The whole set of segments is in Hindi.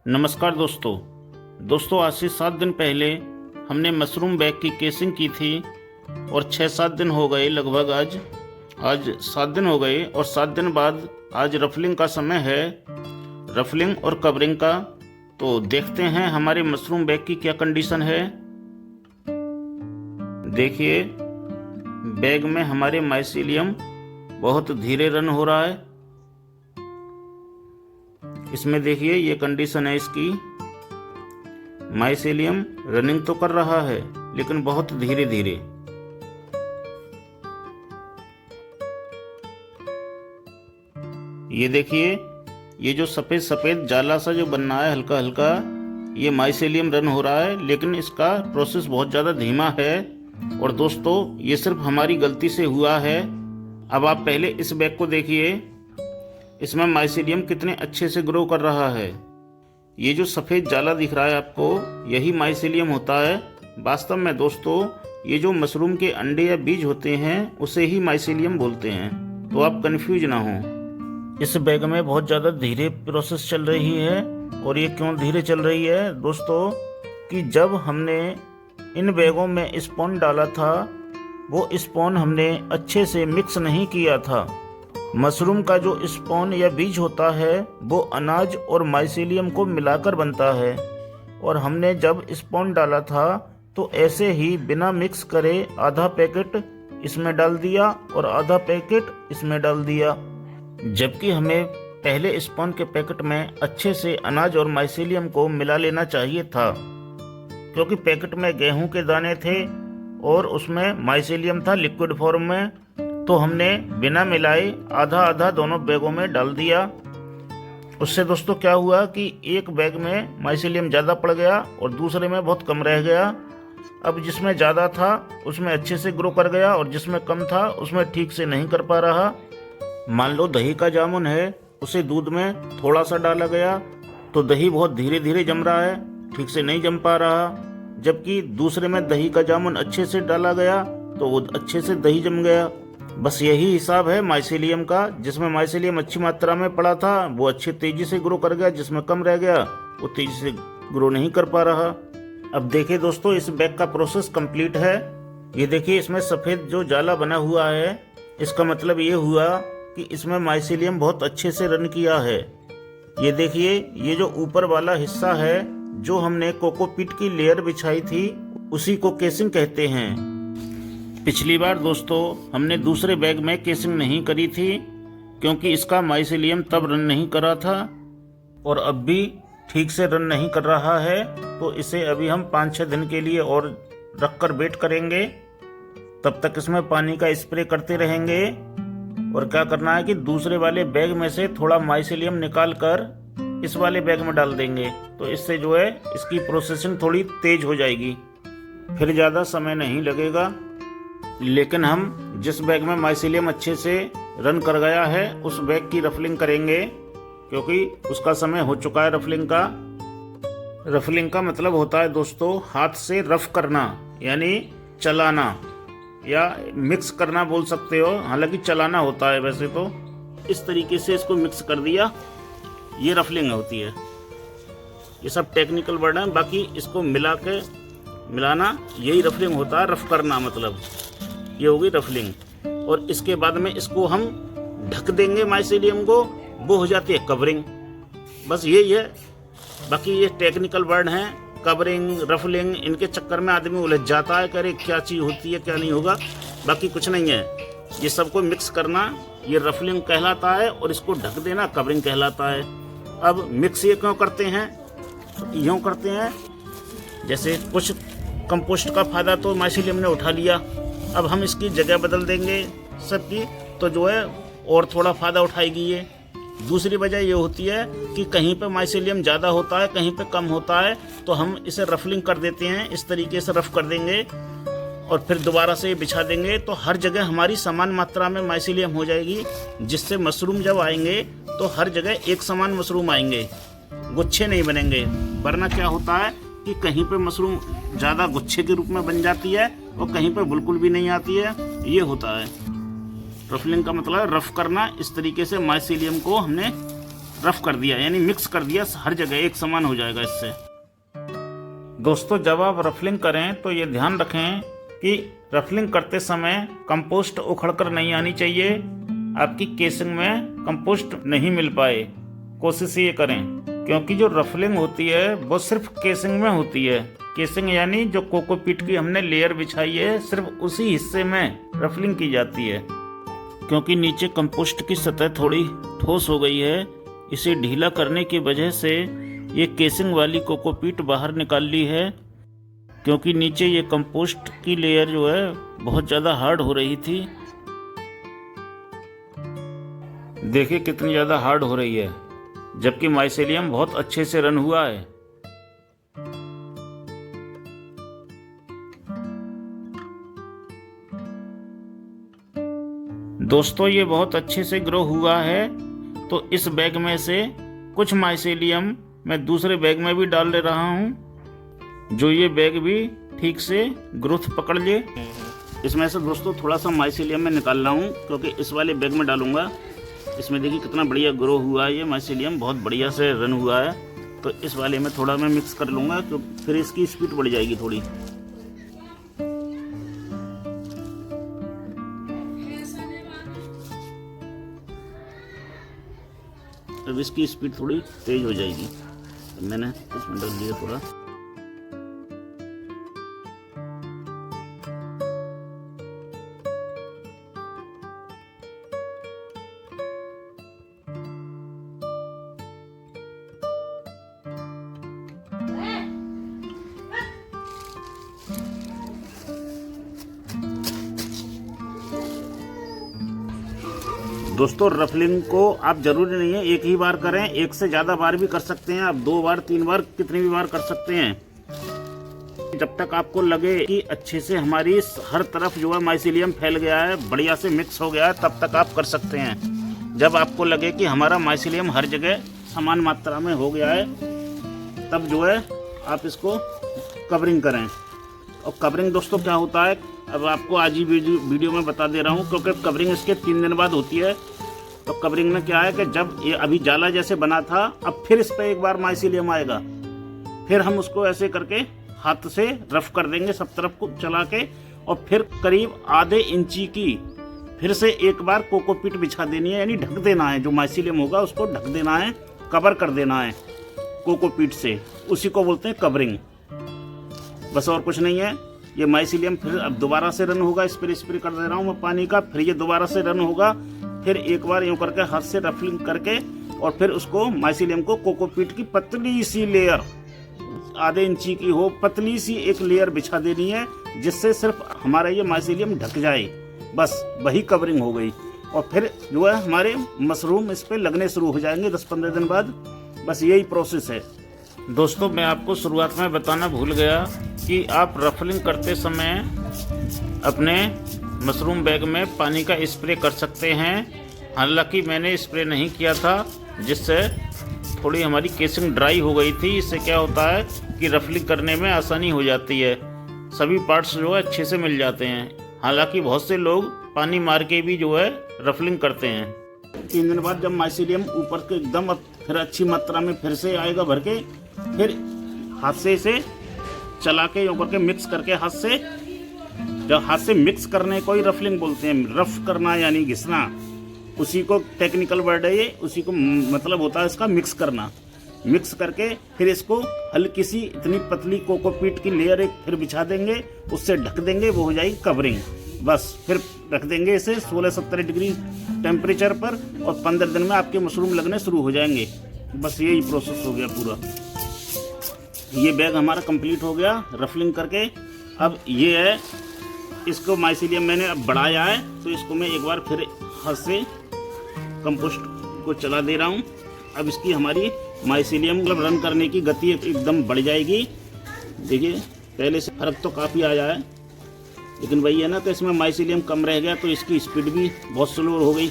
नमस्कार दोस्तों आज से 7 दिन पहले हमने मशरूम बैग की केसिंग की थी और 6-7 दिन हो गए लगभग। आज 7 दिन हो गए और 7 दिन बाद आज रफलिंग का समय है, रफलिंग और कवरिंग का। तो देखते हैं हमारे मशरूम बैग की क्या कंडीशन है। देखिए बैग में हमारे माइसीलियम बहुत धीरे रन हो रहा है। इसमें देखिए ये कंडीशन है इसकी, माइसीलियम रनिंग तो कर रहा है लेकिन बहुत धीरे धीरे। ये देखिए ये जो सफ़ेद सफ़ेद जाला सा जो बनना है हल्का हल्का, ये माइसीलियम रन हो रहा है लेकिन इसका प्रोसेस बहुत ज़्यादा धीमा है। और दोस्तों ये सिर्फ हमारी गलती से हुआ है। अब आप पहले इस बैग को देखिए, इसमें माइसीलियम कितने अच्छे से ग्रो कर रहा है। ये जो सफ़ेद जाला दिख रहा है आपको, यही माइसीलियम होता है। वास्तव में दोस्तों ये जो मशरूम के अंडे या बीज होते हैं उसे ही माइसीलियम बोलते हैं, तो आप कंफ्यूज ना हो। इस बैग में बहुत ज़्यादा धीरे प्रोसेस चल रही है। और ये क्यों धीरे चल रही है दोस्तों, कि जब हमने इन बैगों में स्पॉन डाला था वो स्पॉन हमने अच्छे से मिक्स नहीं किया था। मशरूम का जो स्पॉन या बीज होता है वो अनाज और माइसीलियम को मिलाकर बनता है, और हमने जब स्पॉन डाला था तो ऐसे ही बिना मिक्स करे आधा पैकेट इसमें डाल दिया और आधा पैकेट इसमें डाल दिया, जबकि हमें पहले स्पॉन के पैकेट में अच्छे से अनाज और माइसीलियम को मिला लेना चाहिए था, क्योंकि पैकेट में गेहूं के दाने थे और उसमें माइसीलियम था लिक्विड फॉर्म में। तो हमने बिना मिलाए आधा आधा दोनों बैगों में डाल दिया। उससे दोस्तों क्या हुआ कि एक बैग में माइसीलियम ज़्यादा पड़ गया और दूसरे में बहुत कम रह गया। अब जिसमें ज़्यादा था उसमें अच्छे से ग्रो कर गया और जिसमें कम था उसमें ठीक से नहीं कर पा रहा। मान लो दही का जामुन है, उसे दूध में थोड़ा सा डाला गया तो दही बहुत धीरे धीरे जम रहा है, ठीक से नहीं जम पा रहा। जबकि दूसरे में दही का जामुन अच्छे से डाला गया तो वो अच्छे से दही जम गया। बस यही हिसाब है माइसीलियम का। जिसमें माइसीलियम अच्छी मात्रा में पड़ा था वो अच्छी तेजी से ग्रो कर गया, जिसमें कम रह गया वो तेजी से ग्रो नहीं कर पा रहा। अब देखिए दोस्तों इस बैग का प्रोसेस कंप्लीट है। ये देखिए इसमें सफ़ेद जो जाला बना हुआ है, इसका मतलब ये हुआ कि इसमें माइसीलियम बहुत अच्छे से रन किया है। ये देखिए ये जो ऊपर वाला हिस्सा है जो हमने कोकोपीट की लेयर बिछाई थी उसी को केसिंग कहते हैं। पिछली बार दोस्तों हमने दूसरे बैग में केसिंग नहीं करी थी क्योंकि इसका माइसीलियम तब रन नहीं करा था और अब भी ठीक से रन नहीं कर रहा है। तो इसे अभी हम 5-6 दिन के लिए और रखकर वेट करेंगे। तब तक इसमें पानी का स्प्रे करते रहेंगे। और क्या करना है कि दूसरे वाले बैग में से थोड़ा माइसीलियम निकाल कर इस वाले बैग में डाल देंगे, तो इससे जो है इसकी प्रोसेसिंग थोड़ी तेज हो जाएगी, फिर ज़्यादा समय नहीं लगेगा। लेकिन हम जिस बैग में माइसीलियम अच्छे से रन कर गया है उस बैग की रफलिंग करेंगे, क्योंकि उसका समय हो चुका है रफलिंग का। रफलिंग का मतलब होता है दोस्तों हाथ से रफ करना, यानी चलाना या मिक्स करना बोल सकते हो, हालांकि चलाना होता है वैसे तो। इस तरीके से इसको मिक्स कर दिया, ये रफलिंग होती है। ये सब टेक्निकल वर्ड है, बाकी इसको मिलाना यही रफलिंग होता है। रफ करना मतलब ये होगी रफलिंग। और इसके बाद में इसको हम ढक देंगे माइसीलियम को, वो हो जाती है कवरिंग। बस यही है, बाकी ये टेक्निकल वर्ड हैं। कवरिंग, रफलिंग, इनके चक्कर में आदमी उलझ जाता है, करे क्या चीज़ होती है क्या नहीं होगा, बाकी कुछ नहीं है। ये सबको मिक्स करना ये रफलिंग कहलाता है और इसको ढक देना कवरिंग कहलाता है। अब मिक्स ये क्यों करते हैं, यूँ करते हैं जैसे कुछ कंपोस्ट का फायदा तो माइसीलियम ने उठा लिया, अब हम इसकी जगह बदल देंगे सबकी, तो जो है और थोड़ा फ़ायदा उठाएगी ये। दूसरी वजह ये होती है कि कहीं पे माइसीलियम ज़्यादा होता है कहीं पे कम होता है, तो हम इसे रफलिंग कर देते हैं, इस तरीके से रफ कर देंगे और फिर दोबारा से बिछा देंगे, तो हर जगह हमारी समान मात्रा में माइसीलियम हो जाएगी, जिससे मशरूम जब आएंगे तो हर जगह एक समान मशरूम आएंगे, गुच्छे नहीं बनेंगे। वरना क्या होता है कि कहीं पे मशरूम ज़्यादा गुच्छे के रूप में बन जाती है और कहीं पे बिल्कुल भी नहीं आती है, ये होता है। रफलिंग का मतलब है रफ करना। इस तरीके से माइसीलियम को हमने रफ कर दिया, यानी मिक्स कर दिया, हर जगह एक समान हो जाएगा इससे। दोस्तों जब आप रफलिंग करें तो ये ध्यान रखें कि रफलिंग करते समय कंपोस्ट उखड़कर नहीं आनी चाहिए, आपकी केसिंग में कंपोस्ट नहीं मिल पाए, कोशिश ये करें, क्योंकि जो रफलिंग होती है वो सिर्फ केसिंग में होती है। केसिंग यानी जो कोकोपीट की हमने लेयर बिछाई है, सिर्फ उसी हिस्से में रफलिंग की जाती है। क्योंकि नीचे कंपोस्ट की सतह थोड़ी ठोस हो गई है, इसे ढीला करने की वजह से ये केसिंग वाली कोकोपीट बाहर निकाल ली है, क्योंकि नीचे ये कंपोस्ट की लेयर जो है बहुत ज़्यादा हार्ड हो रही थी। देखिए कितनी ज़्यादा हार्ड हो रही है, जबकि माइसेलियम बहुत अच्छे से रन हुआ है। दोस्तों ये बहुत अच्छे से ग्रो हुआ है, तो इस बैग में से कुछ माइसेलियम मैं दूसरे बैग में भी डाल ले रहा हूँ, जो ये बैग भी ठीक से ग्रोथ पकड़ ले। इसमें से दोस्तों थोड़ा सा माइसेलियम मैं निकाल रहा हूँ, क्योंकि इस वाले बैग में डालूंगा। इसमें देखिए कितना बढ़िया ग्रो हुआ है, ये माइसेलियम बहुत बढ़िया से रन हुआ है। तो इस वाले में थोड़ा मैं मिक्स कर लूँगा, क्योंकि फिर इसकी स्पीड बढ़ जाएगी थोड़ी। अब इसकी स्पीड थोड़ी तेज हो जाएगी, तो मैंने इसमें डाल दिया थोड़ा। दोस्तों रफलिंग को आप जरूरी नहीं है एक ही बार करें, एक से ज़्यादा बार भी कर सकते हैं आप, 2 बार 3 बार कितनी भी बार कर सकते हैं। जब तक आपको लगे कि अच्छे से हमारी हर तरफ जो है माइसेलियम फैल गया है, बढ़िया से मिक्स हो गया है, तब तक आप कर सकते हैं। जब आपको लगे कि हमारा माइसेलियम हर जगह समान मात्रा में हो गया है, तब जो है आप इसको कवरिंग करें। और कवरिंग दोस्तों क्या होता है, अब आपको आज ही वीडियो में बता दे रहा हूँ, क्योंकि कवरिंग इसके 3 दिन बाद होती है। तो कवरिंग में क्या है कि जब ये अभी जाला जैसे बना था, अब फिर इस पर एक बार माइसेलियम आएगा, फिर हम उसको ऐसे करके हाथ से रफ कर देंगे सब तरफ को चला के, और फिर करीब आधे इंची की फिर से एक बार कोकोपीट बिछा देनी है, यानी ढक देना है। जो माइसेलियम होगा उसको ढक देना है, कवर कर देना है कोकोपीट से, उसी को बोलते हैं कवरिंग। बस और कुछ नहीं है। ये माइसेलियम फिर अब दोबारा से रन होगा, स्प्रे कर दे रहा हूँ मैं पानी का, फिर ये दोबारा से रन होगा, फिर एक बार यूँ करके हाथ से रफलिंग करके, और फिर उसको माइसेलियम को कोकोपीट की पतली सी लेयर, आधे इंची की हो, पतली सी एक लेयर बिछा देनी है, जिससे सिर्फ हमारा ये माइसेलियम ढक जाए। बस वही कवरिंग हो गई, और फिर जो है हमारे मशरूम इस पर लगने शुरू हो जाएंगे 10-15 दिन बाद। बस यही प्रोसेस है। दोस्तों मैं आपको शुरुआत में बताना भूल गया कि आप रफलिंग करते समय अपने मशरूम बैग में पानी का स्प्रे कर सकते हैं। हालांकि मैंने स्प्रे नहीं किया था, जिससे थोड़ी हमारी केसिंग ड्राई हो गई थी। इससे क्या होता है कि रफलिंग करने में आसानी हो जाती है, सभी पार्ट्स जो है अच्छे से मिल जाते हैं। हालांकि बहुत से लोग पानी मार के भी जो है रफलिंग करते हैं। 3 दिन बाद जब माइसेलियम ऊपर के एकदम फिर अच्छी मात्रा में फिर से आएगा भर के, फिर हाथ से इसे चला के यूँ करके मिक्स करके हाथ से, जब हाथ से मिक्स करने को ही रफलिंग बोलते हैं, रफ करना यानी घिसना, उसी को टेक्निकल वर्ड है ये, उसी को मतलब होता है इसका मिक्स करना। मिक्स करके फिर इसको हल्की सी इतनी पतली कोकोपीट की लेयर एक फिर बिछा देंगे, उससे ढक देंगे, वो हो जाएगी कवरिंग। बस फिर रख देंगे इसे 16-17 डिग्री टेम्परेचर पर, और 15 दिन में आपके मशरूम लगने शुरू हो जाएंगे। बस यही प्रोसेस हो गया पूरा। ये बैग हमारा कंप्लीट हो गया रफलिंग करके। अब ये है, इसको माइसेलियम मैंने अब बढ़ाया है, तो इसको मैं एक बार फिर हाथ से कंपोस्ट को चला दे रहा हूँ। अब इसकी हमारी माइसेलियम मतलब रन करने की गति एकदम बढ़ जाएगी। देखिए पहले से फर्क तो काफ़ी आया है, लेकिन वही है ना कि इसमें माइसेलियम कम रह गया, तो इसकी स्पीड भी बहुत स्लो हो गई।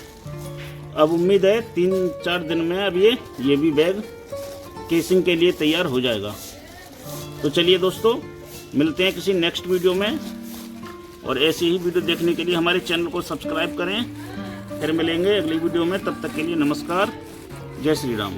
अब उम्मीद है 3-4 दिन में अब ये भी बैग केसिंग के लिए तैयार हो जाएगा। तो चलिए दोस्तों, मिलते हैं किसी नेक्स्ट वीडियो में, और ऐसी ही वीडियो देखने के लिए हमारे चैनल को सब्सक्राइब करें। फिर मिलेंगे अगली वीडियो में, तब तक के लिए नमस्कार, जय श्री राम।